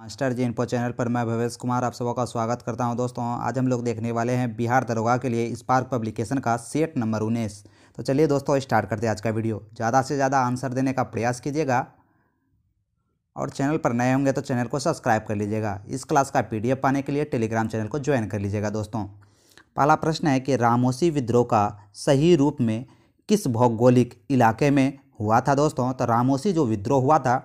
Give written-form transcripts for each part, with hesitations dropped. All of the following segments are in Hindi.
मास्टर जी इन्फो चैनल पर मैं भवेश कुमार आप सबका स्वागत करता हूं। दोस्तों आज हम लोग देखने वाले हैं बिहार दरोगा के लिए स्पार्क पब्लिकेशन का सेट नंबर 19। तो चलिए दोस्तों स्टार्ट करते हैं आज का वीडियो। ज़्यादा से ज़्यादा आंसर देने का प्रयास कीजिएगा और चैनल पर नए होंगे तो चैनल को सब्सक्राइब कर लीजिएगा। इस क्लास का PDF पाने के लिए टेलीग्राम चैनल को ज्वाइन कर लीजिएगा। दोस्तों पहला प्रश्न है कि रामोसी विद्रोह का सही रूप में किस भौगोलिक इलाके में हुआ था। दोस्तों तो रामोसी जो विद्रोह हुआ था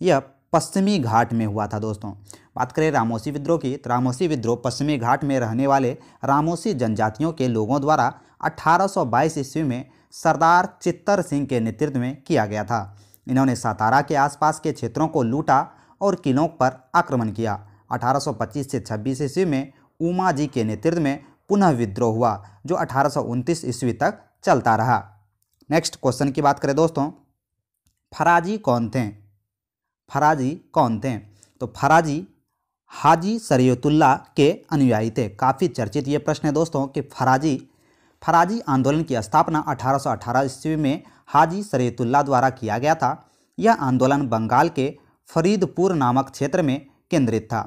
यह पश्चिमी घाट में हुआ था। दोस्तों बात करें रामोसी विद्रोह की तो रामोसी विद्रोह पश्चिमी घाट में रहने वाले रामोसी जनजातियों के लोगों द्वारा 1822 ईस्वी में सरदार चित्तर सिंह के नेतृत्व में किया गया था। इन्होंने सातारा के आसपास के क्षेत्रों को लूटा और किलों पर आक्रमण किया। 1825 से 26 ईस्वी में उमा जी के नेतृत्व में पुनः विद्रोह हुआ जो 1829 ईस्वी तक चलता रहा। नेक्स्ट क्वेश्चन की बात करें दोस्तों, फराजी कौन थे? फराजी कौन थे? तो फराजी हाजी शरीयतुल्लाह के अनुयायी थे। काफ़ी चर्चित ये प्रश्न है दोस्तों कि फराजी आंदोलन की स्थापना 1818 ईस्वी में हाजी शरीयतुल्लाह द्वारा किया गया था। यह आंदोलन बंगाल के फरीदपुर नामक क्षेत्र में केंद्रित था।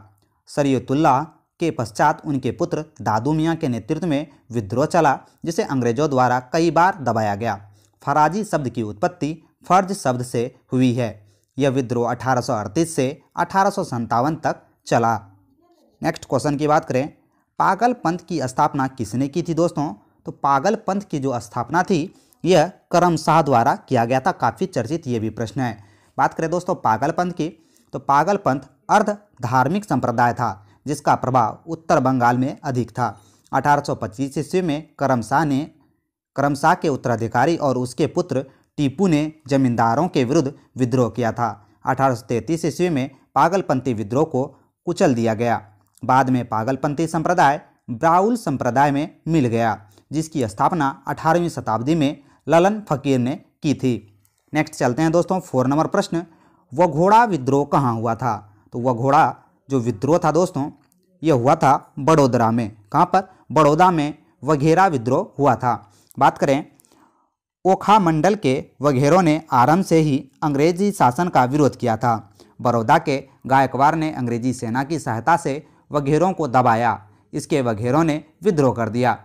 शरीयतुल्लाह के पश्चात उनके पुत्र दादू मियाँ के नेतृत्व में विद्रोह चला जिसे अंग्रेजों द्वारा कई बार दबाया गया। फराजी शब्द की उत्पत्ति फर्ज शब्द से हुई है। यह विद्रोह 1838 से 1857 तक चला। नेक्स्ट क्वेश्चन की बात करें, पागल पंथ की स्थापना किसने की थी? दोस्तों तो पागल पंथ की जो स्थापना थी यह करम शाह द्वारा किया गया था। काफ़ी चर्चित ये भी प्रश्न है। बात करें दोस्तों पागल पंथ की तो पागल पंथ अर्ध धार्मिक संप्रदाय था जिसका प्रभाव उत्तर बंगाल में अधिक था। 1825 ईस्वी में करम शाह के उत्तराधिकारी और उसके पुत्र टीपू ने जमींदारों के विरुद्ध विद्रोह किया था। 1833 ईस्वी में पागलपंथी विद्रोह को कुचल दिया गया। बाद में पागलपंथी संप्रदाय ब्राउल संप्रदाय में मिल गया जिसकी स्थापना 18वीं शताब्दी में ललन फकीर ने की थी। नेक्स्ट चलते हैं दोस्तों 4 नंबर प्रश्न, वघोड़ा विद्रोह कहाँ हुआ था? तो वघोड़ा जो विद्रोह था दोस्तों यह हुआ था बड़ोदरा में। कहाँ पर? बड़ौदा में वघेरा विद्रोह हुआ था। बात करें ओखा मंडल के वघेरों ने आरंभ से ही अंग्रेजी शासन का विरोध किया था। बड़ौदा के गायकवाड़ ने अंग्रेजी सेना की सहायता से वघेरों को दबाया। इसके वघेरों ने विद्रोह कर दिया।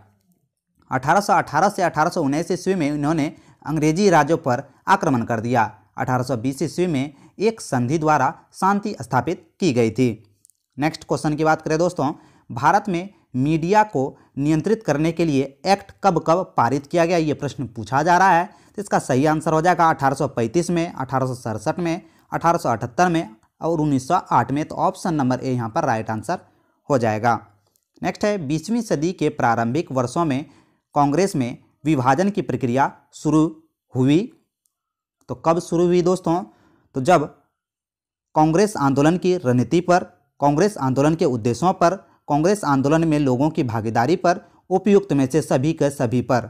1818 से 1819 ईस्वी में इन्होंने अंग्रेजी राज्यों पर आक्रमण कर दिया। 1820 ईस्वी में एक संधि द्वारा शांति स्थापित की गई थी। नेक्स्ट क्वेश्चन की बात करें दोस्तों, भारत में मीडिया को नियंत्रित करने के लिए एक्ट कब कब पारित किया गया? ये प्रश्न पूछा जा रहा है। तो इसका सही आंसर हो जाएगा 1835 में, 1867 में, 1878 में और 1908 में। तो ऑप्शन नंबर ए यहाँ पर राइट आंसर हो जाएगा। नेक्स्ट है 20वीं सदी के प्रारंभिक वर्षों में कांग्रेस में विभाजन की प्रक्रिया शुरू हुई। तो कब शुरू हुई दोस्तों? तो जब कांग्रेस आंदोलन की रणनीति पर, कांग्रेस आंदोलन के उद्देश्यों पर, कांग्रेस आंदोलन में लोगों की भागीदारी पर, उपयुक्त में से सभी के सभी पर।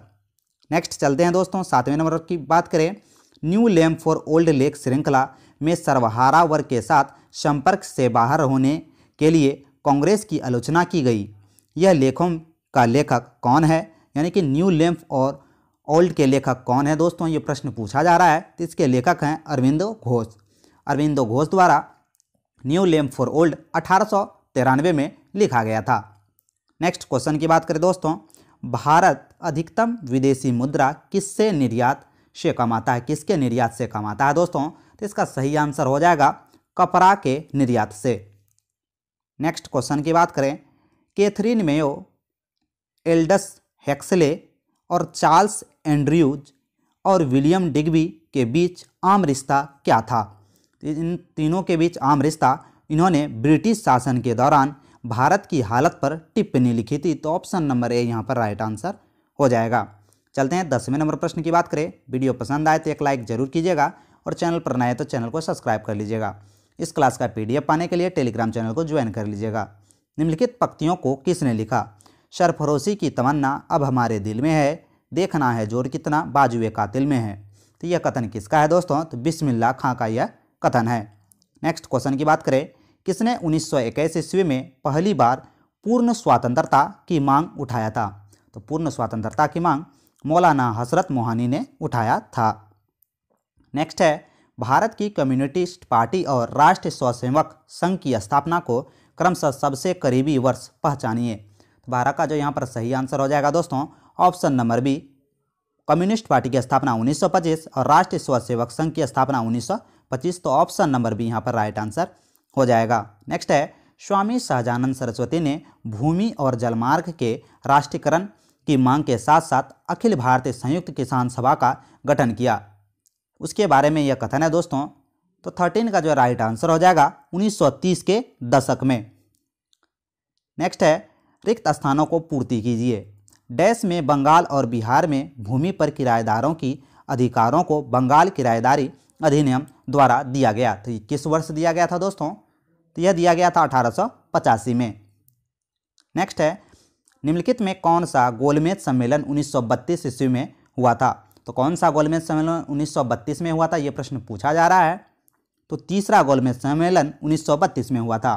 नेक्स्ट चलते हैं दोस्तों 7वें नंबर की बात करें, new lamp for old lake श्रृंखला में सर्वहारा वर्ग के साथ संपर्क से बाहर होने के लिए कांग्रेस की आलोचना की गई। यह लेखों का लेखक कौन है? यानी कि न्यू लैम्प और ओल्ड के लेखक कौन है दोस्तों? ये प्रश्न पूछा जा रहा है। तो इसके लेखक हैं अरविंदो घोष। अरविंदो घोष द्वारा न्यू लैम्प फॉर ओल्ड 1893 में लिखा गया था। नेक्स्ट क्वेश्चन की बात करें दोस्तों, भारत अधिकतम विदेशी मुद्रा किससे निर्यात से कमाता है? किसके निर्यात से कमाता है दोस्तों? तो इसका सही आंसर हो जाएगा कपड़ा के निर्यात से। नेक्स्ट क्वेश्चन की बात करें, कैथरीन मेयो, एल्डस हेक्सले और चार्ल्स एंड्रयूज और विलियम डिग्बी के बीच आम रिश्ता क्या था? इन तीनों के बीच आम रिश्ता, इन्होंने ब्रिटिश शासन के दौरान भारत की हालत पर टिप्पणी लिखी थी। तो ऑप्शन नंबर ए यहाँ पर राइट आंसर हो जाएगा। चलते हैं 10वें नंबर प्रश्न की बात करें। वीडियो पसंद आए तो एक लाइक जरूर कीजिएगा और चैनल पर नए तो चैनल को सब्सक्राइब कर लीजिएगा। इस क्लास का PDF पाने के लिए टेलीग्राम चैनल को ज्वाइन कर लीजिएगा। निम्नलिखित पंक्तियों को किसने लिखा? सरफरोशी की तमन्ना अब हमारे दिल में है, देखना है जोर कितना बाजुए कातिल में है। तो यह कथन किसका है दोस्तों? तो बिस्मिल्लाह खां का यह कथन है। नेक्स्ट क्वेश्चन की बात करें, किसने 1921 ईस्वी में पहली बार पूर्ण स्वतंत्रता की मांग उठाया था? तो पूर्ण स्वतंत्रता की मांग मौलाना हसरत मोहानी ने उठाया था। नेक्स्ट है भारत की कम्युनिस्ट पार्टी और राष्ट्रीय स्वयंसेवक संघ की स्थापना को क्रमशः सबसे करीबी वर्ष पहचानिए। तो भारत का जो यहाँ पर सही आंसर हो जाएगा दोस्तों option number b, communist party की स्थापना 1925 और राष्ट्रीय स्वयंसेवक संघ की स्थापना 1925। तो ऑप्शन नंबर बी यहाँ पर राइट आंसर हो जाएगा। नेक्स्ट है, स्वामी सहजानंद सरस्वती ने भूमि और जलमार्ग के राष्ट्रीयकरण की मांग के साथ साथ अखिल भारतीय संयुक्त किसान सभा का गठन किया, उसके बारे में यह कथन है दोस्तों। तो 13 का जो राइट आंसर हो जाएगा 1930 के दशक में। नेक्स्ट है, रिक्त स्थानों को पूर्ति कीजिए। डैश में बंगाल और बिहार में भूमि पर किराएदारों की अधिकारों को बंगाल किराएदारी अधिनियम द्वारा दिया गया। तो ये किस वर्ष दिया गया था दोस्तों? तो यह दिया गया था 1885 में। नेक्स्ट है, निम्नलिखित में कौन सा गोलमेज सम्मेलन 1932 ईस्वी में हुआ था? तो कौन सा गोलमेज सम्मेलन 1932 में हुआ था, ये प्रश्न पूछा जा रहा है। तो तीसरा गोलमेज सम्मेलन 1932 में हुआ था।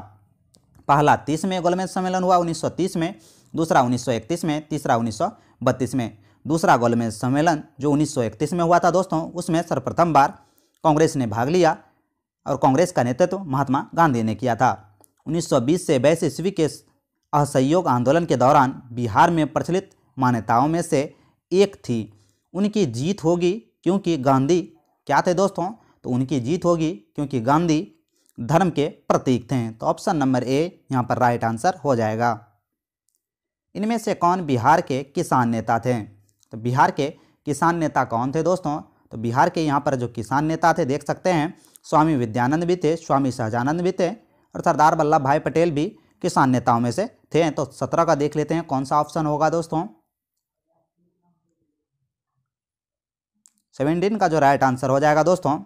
पहला 30 में गोलमेज सम्मेलन हुआ 1930 में, दूसरा 1931 में, तीसरा 1932 में। दूसरा गोलमेज सम्मेलन जो 1931 में हुआ था दोस्तों, उसमें सर्वप्रथम बार कांग्रेस ने भाग लिया और कांग्रेस का नेतृत्व महात्मा गांधी ने किया था। 1920 से 22 ईस्वी के असहयोग आंदोलन के दौरान बिहार में प्रचलित मान्यताओं में से एक थी, उनकी जीत होगी क्योंकि गांधी क्या थे दोस्तों? तो उनकी जीत होगी क्योंकि गांधी धर्म के प्रतीक थे। तो ऑप्शन नंबर ए यहाँ पर राइट आंसर हो जाएगा। इनमें से कौन बिहार के किसान नेता थे? तो बिहार के किसान नेता कौन थे दोस्तों? तो बिहार के यहाँ पर जो किसान नेता थे देख सकते हैं, स्वामी विद्यानंद भी थे, स्वामी सहजानंद भी थे और सरदार वल्लभ भाई पटेल भी किसान नेताओं में से थे। तो 17 का देख लेते हैं कौन सा ऑप्शन होगा दोस्तों। 17 का जो राइट आंसर हो जाएगा दोस्तों,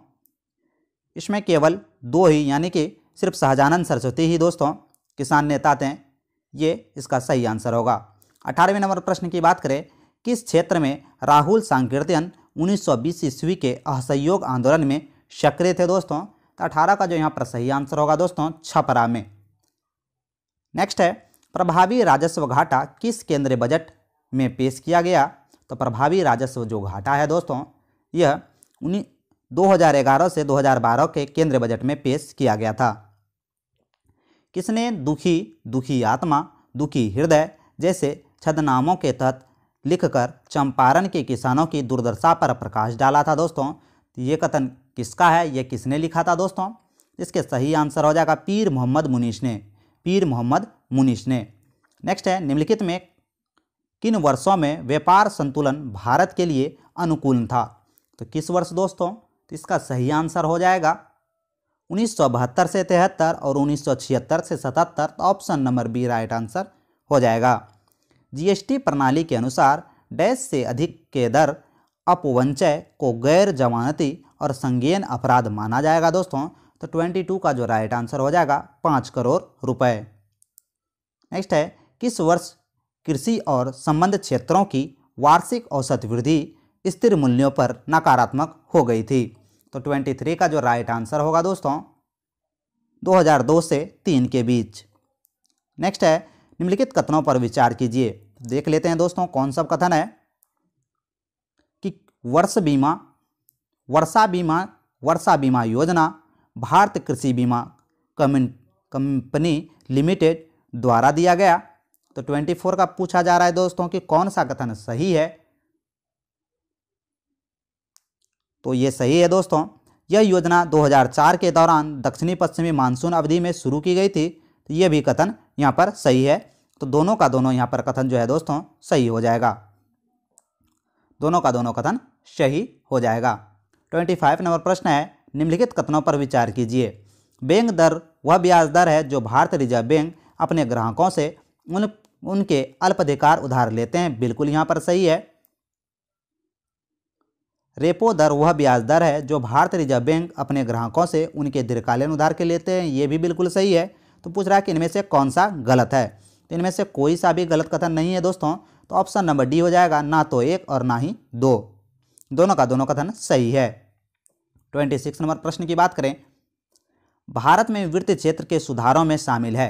इसमें केवल दो ही यानी कि सिर्फ सहजानंद सरस्वती ही दोस्तों किसान नेता थे, ये इसका सही आंसर होगा। 18वें नंबर प्रश्न की बात करें, किस क्षेत्र में राहुल सांकीर्तन 1920 ईस्वी के असहयोग आंदोलन में सक्रिय थे दोस्तों? तो 18 का जो यहाँ पर सही आंसर होगा दोस्तों छपरा में। नेक्स्ट है, प्रभावी राजस्व घाटा किस केंद्रीय बजट में पेश किया गया? तो प्रभावी राजस्व जो घाटा है दोस्तों, यह 2011 से 2012 के केंद्रीय बजट में पेश किया गया था। किसने दुखी, दुखी आत्मा, दुखी हृदय जैसे छद्मनामों के तहत लिखकर चंपारण के किसानों की दुर्दशा पर प्रकाश डाला था दोस्तों? तो ये कथन किसका है, ये किसने लिखा था दोस्तों? इसके सही आंसर हो जाएगा पीर मोहम्मद मुनीश ने, पीर मोहम्मद मुनीश ने। नेक्स्ट है, निम्नलिखित में किन वर्षों में व्यापार संतुलन भारत के लिए अनुकूल था? तो किस वर्ष दोस्तों? तो इसका सही आंसर हो जाएगा 1972 से 73 और 1976 से 77। तो option number b right answer हो जाएगा। जीएसटी प्रणाली के अनुसार डैश से अधिक के दर अपवंचय को गैर जमानती और संज्ञेय अपराध माना जाएगा दोस्तों? तो 22 का जो राइट आंसर हो जाएगा 5 करोड़ रुपए। नेक्स्ट है, किस वर्ष कृषि और संबद्ध क्षेत्रों की वार्षिक औसत वृद्धि स्थिर मूल्यों पर नकारात्मक हो गई थी? तो 23 का जो राइट आंसर होगा दोस्तों 2002 से 3 के बीच। नेक्स्ट है, निम्नलिखित कथनों पर विचार कीजिए। देख लेते हैं दोस्तों कौन सा कथन है कि वर्षा बीमा योजना भारत कृषि बीमा कंपनी लिमिटेड द्वारा दिया गया। तो 24 का पूछा जा रहा है दोस्तों कि कौन सा कथन सही है? तो ये सही है दोस्तों। यह योजना 2004 के दौरान दक्षिणी पश्चिमी मानसून अवधि में शुरू की गई थी। तो ये भी कथन यहाँ पर सही है। तो दोनों का दोनों यहाँ पर कथन जो है दोस्तों सही हो जाएगा, दोनों का दोनों कथन सही हो जाएगा। 25 नंबर प्रश्न है, निम्नलिखित कथनों पर विचार कीजिए। बैंक दर वह ब्याज दर है जो भारतीय रिजर्व बैंक अपने ग्राहकों से उनके अल्पाधिकार उधार लेते हैं, बिल्कुल यहाँ पर सही है। रेपो दर वह ब्याज दर है जो भारतीय रिजर्व बैंक अपने ग्राहकों से उनके दीर्घकालीन उधार के लेते हैं, ये भी बिल्कुल सही है। तो पूछ रहा है कि इनमें से कौन सा गलत है? तो इनमें से कोई सा भी गलत कथन नहीं है दोस्तों। तो ऑप्शन नंबर डी हो जाएगा, ना तो एक और ना ही दो, दोनों का दोनों कथन सही है। 26 नंबर प्रश्न की बात करें, भारत में वित्तीय क्षेत्र के सुधारों में शामिल है।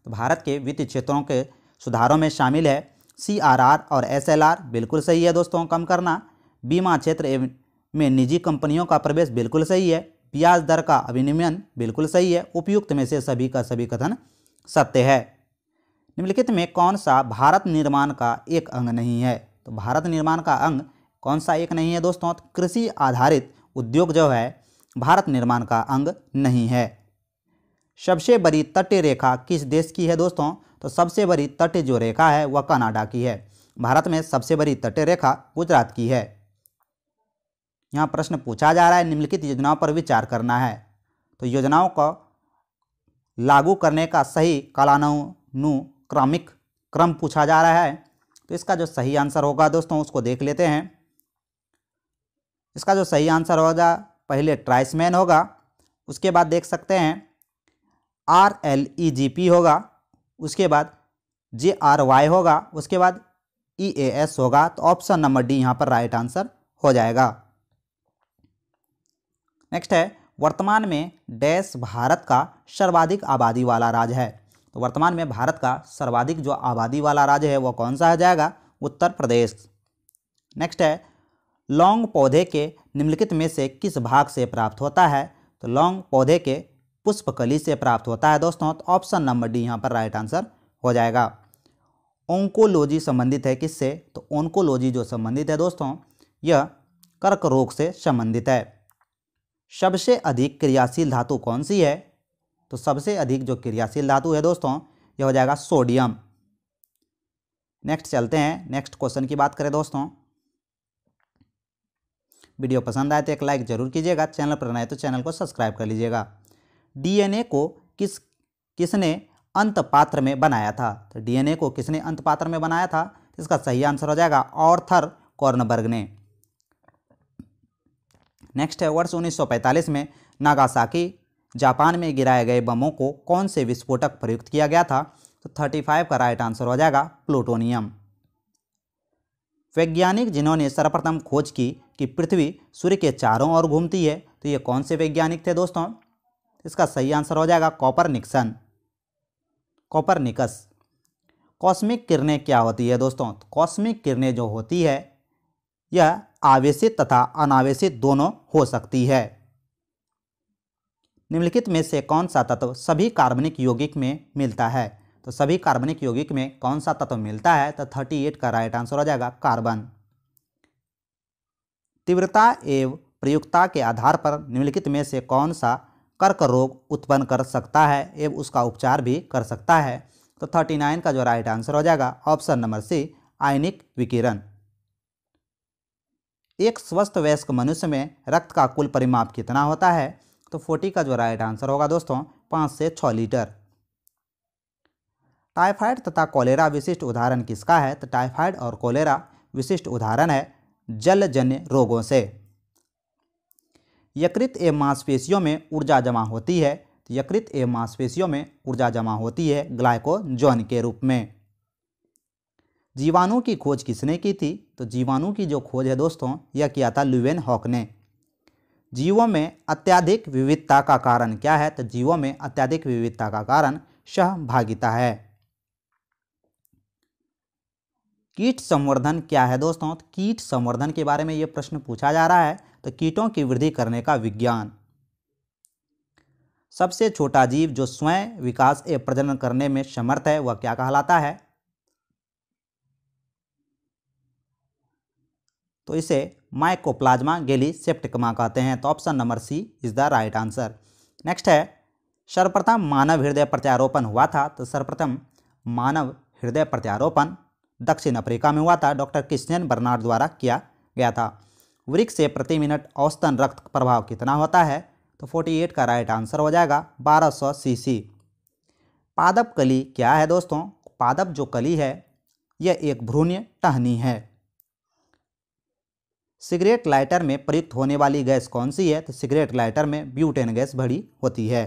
तो भारत के वित्तीय क्षेत्रों के सुधारों में शामिल है CRR और SLR, बिल्कुल सही है दोस्तों, कम करना। बीमा क्षेत्र में निजी कंपनियों का प्रवेश, बिल्कुल सही है। ब्याज दर का अविनियमन बिल्कुल सही है। उपयुक्त में से सभी का सभी कथन सत्य है। निम्नलिखित में कौन सा भारत निर्माण का एक अंग नहीं है? तो भारत निर्माण का अंग कौन सा एक नहीं है दोस्तों? तो कृषि आधारित उद्योग जो है भारत निर्माण का अंग नहीं है। सबसे बड़ी तटीय रेखा किस देश की है दोस्तों? तो सबसे बड़ी तटीय जो रेखा है वह कनाडा की है। भारत में सबसे बड़ी तटीय रेखा गुजरात की है। यहाँ प्रश्न पूछा जा रहा है निम्नलिखित योजनाओं पर विचार करना है। तो योजनाओं को लागू करने का सही कालानुक्रमिक क्रम पूछा जा रहा है। तो इसका जो सही आंसर होगा दोस्तों उसको देख लेते हैं। इसका जो सही आंसर होगा पहले ट्राइसमैन होगा, उसके बाद देख सकते हैं RLEGP होगा, उसके बाद JRY होगा, उसके बाद EAS होगा। तो ऑप्शन नंबर डी यहाँ पर राइट आंसर हो जाएगा। नेक्स्ट है वर्तमान में डैश भारत का सर्वाधिक आबादी वाला राज्य है। तो वर्तमान में भारत का सर्वाधिक जो आबादी वाला राज्य है वो कौन सा हो जाएगा? उत्तर प्रदेश। नेक्स्ट है लौंग पौधे के निम्नलिखित में से किस भाग से प्राप्त होता है? तो लौंग पौधे के पुष्पकली से प्राप्त होता है दोस्तों। तो ऑप्शन नंबर डी यहाँ पर राइट आंसर हो जाएगा। ओंकोलॉजी संबंधित है किससे? तो ओंकोलॉजी जो संबंधित है दोस्तों यह कर्क रोग से संबंधित है। सबसे अधिक क्रियाशील धातु कौन सी है? तो सबसे अधिक जो क्रियाशील धातु है दोस्तों यह हो जाएगा सोडियम। नेक्स्ट चलते हैं, नेक्स्ट क्वेश्चन की बात करें दोस्तों। वीडियो पसंद आए तो एक लाइक जरूर कीजिएगा, चैनल पर नए तो चैनल को सब्सक्राइब कर लीजिएगा। DNA को किसने अंत पात्र में बनाया था? तो DNA को किसने अंत पात्र में बनाया था? इसका सही आंसर हो जाएगा आर्थर कॉर्नबर्ग ने। नेक्स्ट है वर्ष 1945 में नागासाकी जापान में गिराए गए बमों को कौन से विस्फोटक प्रयुक्त किया गया था? तो 35 का राइट आंसर हो जाएगा प्लूटोनियम। वैज्ञानिक जिन्होंने सर्वप्रथम खोज की कि पृथ्वी सूर्य के चारों ओर घूमती है, तो ये कौन से वैज्ञानिक थे दोस्तों? इसका सही आंसर हो जाएगा कोपरनिकस। कॉस्मिक किरणें क्या होती है दोस्तों? तो कॉस्मिक किरणें जो होती है यह आवेशित तथा अनावेशित दोनों हो सकती है। निम्नलिखित में से कौन सा तत्व सभी कार्बनिक यौगिक में मिलता है? तो सभी कार्बनिक यौगिक में कौन सा तत्व मिलता है? तो 38 का राइट आंसर हो जाएगा कार्बन। तीव्रता एवं प्रयुक्तता के आधार पर निम्नलिखित में से कौन सा कर्क रोग उत्पन्न कर सकता है एवं उसका उपचार भी कर सकता है? तो 39 का जो राइट आंसर हो जाएगा ऑप्शन नंबर सी आयनिक विकिरण। एक स्वस्थ वयस्क मनुष्य में रक्त का कुल परिमाप कितना होता है? तो 40 का जो राइट आंसर होगा दोस्तों 5 से 6 लीटर। टाइफाइड तथा कॉलेरा विशिष्ट उदाहरण किसका है? तो टाइफाइड और कॉलेरा विशिष्ट उदाहरण है जलजन्य रोगों से। यकृत एवं मांसपेशियों में ऊर्जा जमा होती है। तो यकृत एवं मांसपेशियों में ऊर्जा जमा होती है ग्लाइकोजन के रूप में। जीवाणु की खोज किसने की थी? तो जीवाणु की जो खोज है दोस्तों यह किया था ल्यूवेनहॉक ने। जीवों में अत्यधिक विविधता का कारण क्या है? तो जीवों में अत्यधिक विविधता का कारण सहभागिता है। कीट संवर्धन क्या है दोस्तों? तो कीट संवर्धन के बारे में यह प्रश्न पूछा जा रहा है। तो कीटों की वृद्धि करने का विज्ञान। सबसे छोटा जीव जो स्वयं विकास एवं प्रजनन करने में समर्थ है वह क्या कहलाता है? तो इसे माइकोप्लाज्मा गैलीसेप्टिकमा कहते हैं। तो option number c is the right answer. Next है सर्वप्रथम मानव हृदय प्रत्यारोपण हुआ था। तो सर्वप्रथम मानव हृदय प्रत्यारोपण दक्षिण अफ्रीका में हुआ था, डॉक्टर क्रिश्चियन बर्नार्ड द्वारा किया गया था। वृक्क से प्रति मिनट औसतन रक्त प्रवाह कितना होता है? तो 48 का राइट आंसर हो जाएगा 1200 सीसी। पादप कली क्या है दोस्तों? पादप जो कली है यह एक भ्रूणीय टहनी है। सिगरेट लाइटर में प्रयुक्त होने वाली गैस कौन सी है? तो सिगरेट लाइटर में ब्यूटेन गैस भरी होती है।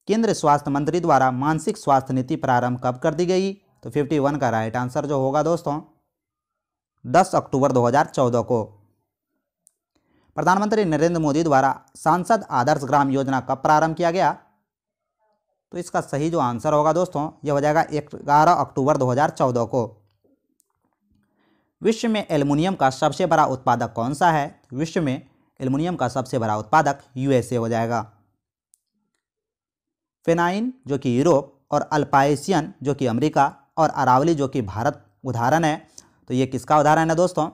केंद्रीय स्वास्थ्य मंत्री द्वारा मानसिक स्वास्थ्य नीति प्रारंभ कब कर दी गई? तो 51 का राइट आंसर जो होगा दोस्तों 10 अक्टूबर 2014 को। प्रधानमंत्री नरेंद्र मोदी द्वारा सांसद आदर्श ग्राम योजना कब प्रारंभ किया गया? तो इसका सही जो आंसर होगा दोस्तों यह हो जाएगा 11 अक्टूबर 2014 को। विश्व में एल्युमिनियम का सबसे बड़ा उत्पादक कौन सा है? विश्व में एल्युमिनियम का सबसे बड़ा उत्पादक यूएसए हो जाएगा। फेनाइन जो कि यूरोप और अल्पाइसियन जो कि अमेरिका और अरावली जो कि भारत उदाहरण है। तो ये किसका उदाहरण है दोस्तों?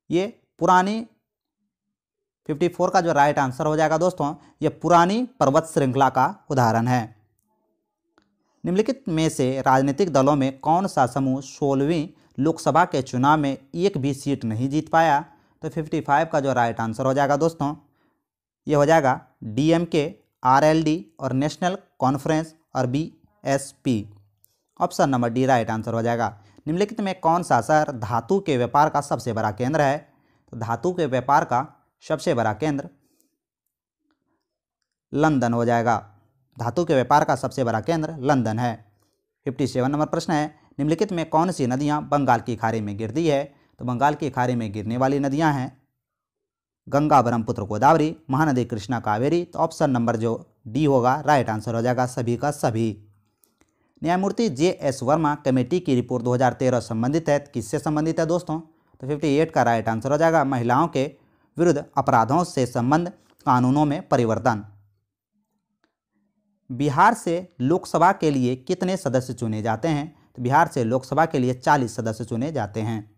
ये पुरानी 54 का जो राइट आंसर हो जाएगा दोस्तों, ये पुरानी पर्वत श्रृंखला का उदाहरण है। निम्नलिखित में से राजनीतिक दलों में कौन सा समूह 16वीं लोकसभा के चुनाव में एक भी सीट नहीं जीत पाया? तो 55 का जो राइट आंसर हो जाएगा दोस्तों, ये हो जाएगा डीएमके, आरएलडी और नेशनल कॉन्फ्रेंस और BSP. Option number D right answer हो जाएगा। निम्नलिखित में कौन सा शहर धातु के व्यापार का सबसे बड़ा केंद्र है? तो धातु के व्यापार का सबसे बड़ा केंद्र लंदन हो जाएगा। धातु के व्यापार का सबसे बड़ा केंद्र लंदन है। 57 नंबर प्रश्न है, निम्नलिखित में कौन सी नदियां बंगाल की खाड़ी में गिरती है? तो बंगाल की खाड़ी में गिरने वाली नदियां हैं गंगा, ब्रह्मपुत्र, गोदावरी, महानदी, कृष्णा, कावेरी। तो ऑप्शन नंबर जो डी होगा राइट आंसर हो जाएगा, सभी का सभी। न्यायमूर्ति जे.एस. वर्मा कमेटी की रिपोर्ट 2013 संबंधित है, किससे संबंधित है दोस्तों? तो 58 का राइट आंसर हो जाएगा महिलाओं के विरुद्ध अपराधों से संबंध कानूनों में परिवर्तन। बिहार से लोकसभा के लिए कितने सदस्य चुने जाते हैं? तो बिहार से लोकसभा के लिए 40 सदस्य चुने जाते हैं।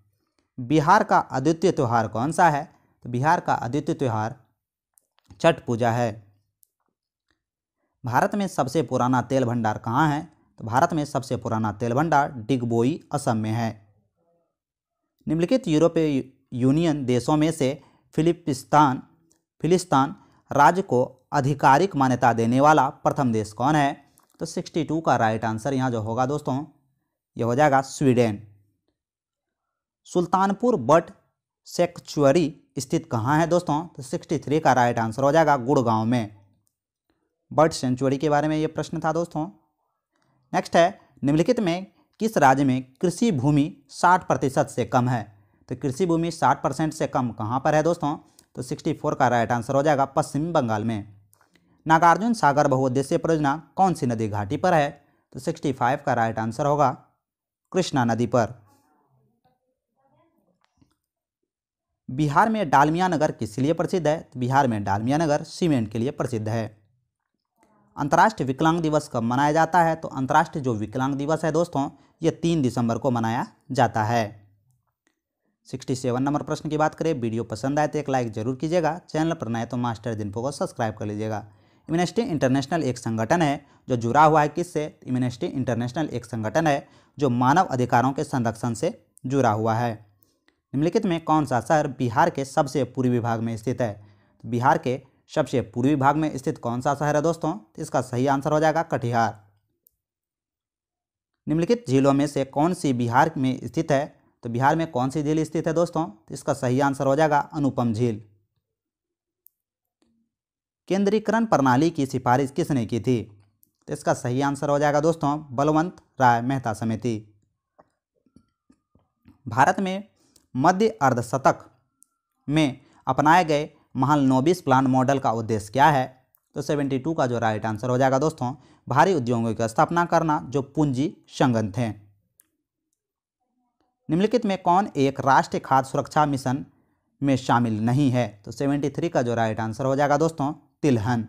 बिहार का अद्वितीय त्यौहार कौन सा है? तो बिहार का अद्वितीय त्यौहार छठ पूजा है। भारत में सबसे पुराना तेल भंडार कहाँ है? तो भारत में सबसे पुराना तेल भंडार डिगबोई, असम में है। निम्नलिखित यूरोपीय यूनियन देशों में से फिलिस्तीन राज्य को आधिकारिक मान्यता देने वाला प्रथम देश कौन है? तो 62 का राइट आंसर यहाँ जो होगा दोस्तों, ये हो जाएगा स्वीडन। सुल्तानपुर बर्ड सेंक्चुअरी स्थित कहाँ है दोस्तों? तो 63 का राइट आंसर हो जाएगा गुड़गांव में। बर्ड सेंचुरी के बारे में ये प्रश्न था दोस्तों। नेक्स्ट है, निम्नलिखित में किस राज्य में कृषि भूमि 60% से कम है? तो कृषि भूमि 60% से कम कहाँ पर है दोस्तों? तो 64 का राइट आंसर हो जाएगा पश्चिम बंगाल में। नागार्जुन सागर बहुउद्देशीय परियोजना कौन सी नदी घाटी पर है? तो 65 का राइट आंसर होगा कृष्णा नदी पर। बिहार में डालमिया नगर किस लिए प्रसिद्ध है? तो बिहार में डालमिया नगर सीमेंट के लिए प्रसिद्ध है। अंतर्राष्ट्रीय विकलांग दिवस कब मनाया जाता है? तो अंतर्राष्ट्रीय जो विकलांग दिवस है दोस्तों, ये 3 दिसंबर को मनाया जाता है। 67 नंबर प्रश्न की बात करें, वीडियो पसंद आए तो एक लाइक जरूर कीजिएगा, चैनल पर नए तो मास्टर जिन्फो को सब्सक्राइब कर लीजिएगा। एमनेस्टी इंटरनेशनल एक संगठन है जो जुड़ा हुआ है किससे? एमनेस्टी इंटरनेशनल एक संगठन है जो मानव अधिकारों के संरक्षण से जुड़ा हुआ है। निम्नलिखित में कौन सा शहर बिहार के सबसे पूर्वी भाग में स्थित है? तो बिहार के सबसे पूर्वी भाग में स्थित कौन सा शहर है दोस्तों? तो इसका सही आंसर हो जाएगा कटिहार। निम्नलिखित झीलों में से कौन सी बिहार में स्थित है? तो बिहार में कौन सी झील स्थित है दोस्तों? तो इसका सही आंसर हो जाएगा अनुपम झील। केंद्रीकरण प्रणाली की सिफारिश किसने की थी? तो इसका सही आंसर हो जाएगा दोस्तों बलवंत राय मेहता समिति। भारत में मध्य अर्धशतक में अपनाए गए महालनोबिस प्लांट मॉडल का उद्देश्य क्या है? तो 72 का जो राइट आंसर हो जाएगा दोस्तों भारी उद्योगों की स्थापना करना जो पूंजी संगत थे। निम्नलिखित में कौन एक राष्ट्रीय खाद्य सुरक्षा मिशन में शामिल नहीं है? तो 73 का जो राइट आंसर हो जाएगा दोस्तों तिलहन।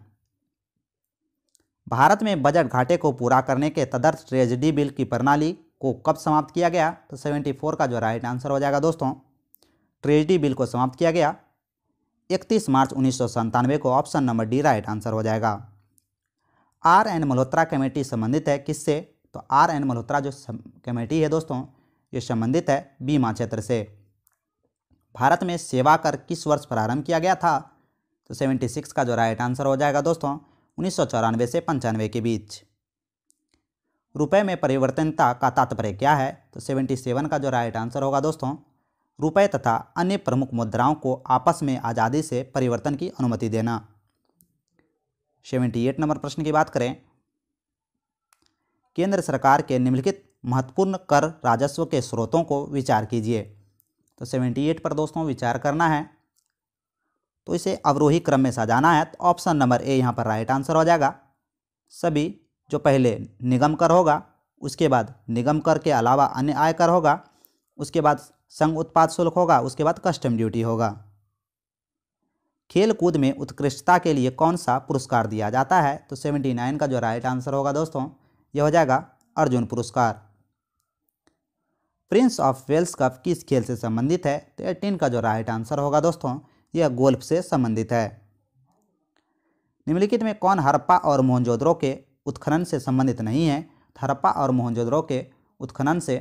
भारत में बजट घाटे को पूरा करने के तदर्थ ट्रेजडी बिल की प्रणाली को कब समाप्त किया गया? तो 74 का जो राइट आंसर हो जाएगा दोस्तों ट्रेजडी बिल को समाप्त किया गया 31 मार्च 1997 को। Option number D right answer हो जाएगा। आर.एन. मल्होत्रा कमेटी संबंधित है किससे? तो आर.एन. मल्होत्रा जो कमेटी है दोस्तों ये संबंधित है बीमा क्षेत्र से। भारत में सेवा कर किस वर्ष प्रारंभ किया गया था? तो 76 का जो राइट आंसर हो जाएगा दोस्तों 1994 से 95 के बीच। रुपए में परिवर्तनता का तात्पर्य क्या है? तो 77 का जो राइट आंसर होगा दोस्तों रुपए तथा अन्य प्रमुख मुद्राओं को आपस में आज़ादी से परिवर्तन की अनुमति देना। 78 नंबर प्रश्न की बात करें, केंद्र सरकार के निम्नलिखित महत्वपूर्ण कर राजस्व के स्रोतों को विचार कीजिए। तो 78 पर दोस्तों विचार करना है तो इसे अवरोही क्रम में सजाना है। तो ऑप्शन नंबर ए यहाँ पर राइट आंसर हो जाएगा। सभी जो पहले निगम कर होगा, उसके बाद निगम कर के अलावा अन्य आय कर होगा, उसके बाद संघ उत्पाद शुल्क होगा, उसके बाद कस्टम ड्यूटी होगा। खेल कूद में उत्कृष्टता के लिए कौन सा पुरस्कार दिया जाता है? तो 79 का जो राइट आंसर होगा दोस्तों यह हो जाएगा अर्जुन पुरस्कार। प्रिंस ऑफ वेल्स कप किस खेल से संबंधित है? तो 18 का जो राइट आंसर होगा दोस्तों यह गोल्फ से संबंधित है। निम्नलिखित में कौन हड़प्पा और मोहनजोदड़ो के उत्खनन से संबंधित नहीं है? हड़प्पा और मोहनजोदड़ो के उत्खनन से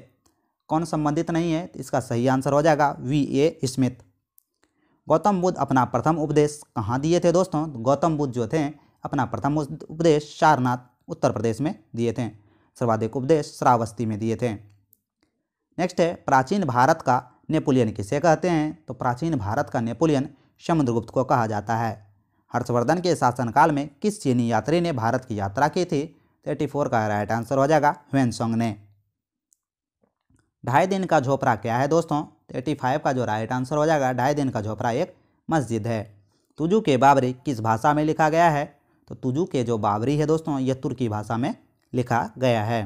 कौन संबंधित नहीं है? तो इसका सही आंसर हो जाएगा V.A. स्मिथ। गौतम बुद्ध अपना प्रथम उपदेश कहाँ दिए थे दोस्तों? गौतम बुद्ध जो थे अपना प्रथम उपदेश सारनाथ उत्तर प्रदेश में दिए थे। सर्वाधिक उपदेश श्रावस्ती में दिए थे। नेक्स्ट है, प्राचीन भारत का नेपोलियन किसे कहते हैं? तो प्राचीन भारत का नेपोलियन समुद्रगुप्त को कहा जाता है। हर्षवर्धन के शासनकाल में किस चीनी यात्री ने भारत की यात्रा की थी? 34 का राइट आंसर हो जाएगा ह्वेनसोंग ने। 2.5 दिन का झोपड़ा क्या है दोस्तों? 85 का जो राइट आंसर हो जाएगा 2.5 दिन का झोपड़ा एक मस्जिद है। तुजु के बाबरी किस भाषा में लिखा गया है? तो तुजु के जो बाबरी है दोस्तों यह तुर्की भाषा में लिखा गया है।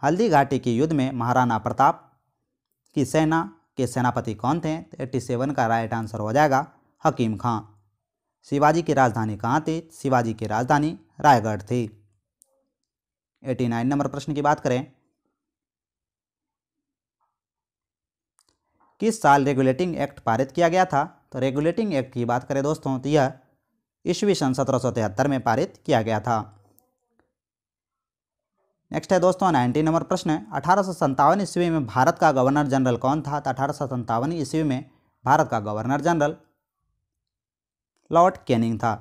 हल्दी घाटी के युद्ध में महाराणा प्रताप की सेना के सेनापति कौन थे? 87 का राइट आंसर हो जाएगा हकीम खां। शिवाजी की राजधानी कहाँ थी? शिवाजी की राजधानी रायगढ़ थी। 89 नंबर प्रश्न की बात करें, किस साल रेगुलेटिंग एक्ट पारित किया गया था? तो रेगुलेटिंग एक्ट की बात करें दोस्तों तो यह ईस्वी सन 1773 में पारित किया गया था। नेक्स्ट है दोस्तों 90 नंबर प्रश्न, 1857 ईस्वी में भारत का गवर्नर जनरल कौन था? तो 1857 ईस्वी में भारत का गवर्नर जनरल लॉर्ड कैनिंग था।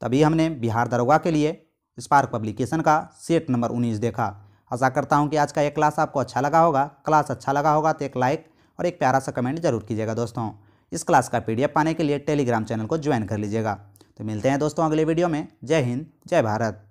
तभी हमने बिहार दरोगा के लिए स्पार्क पब्लिकेशन का सेट नंबर 19 देखा। आशा करता हूं कि आज का ये क्लास आपको अच्छा लगा होगा। क्लास अच्छा लगा होगा तो एक लाइक और एक प्यारा सा कमेंट जरूर कीजिएगा दोस्तों। इस क्लास का PDF पाने के लिए टेलीग्राम चैनल को ज्वाइन कर लीजिएगा। तो मिलते हैं दोस्तों अगले वीडियो में। जय हिंद, जय भारत।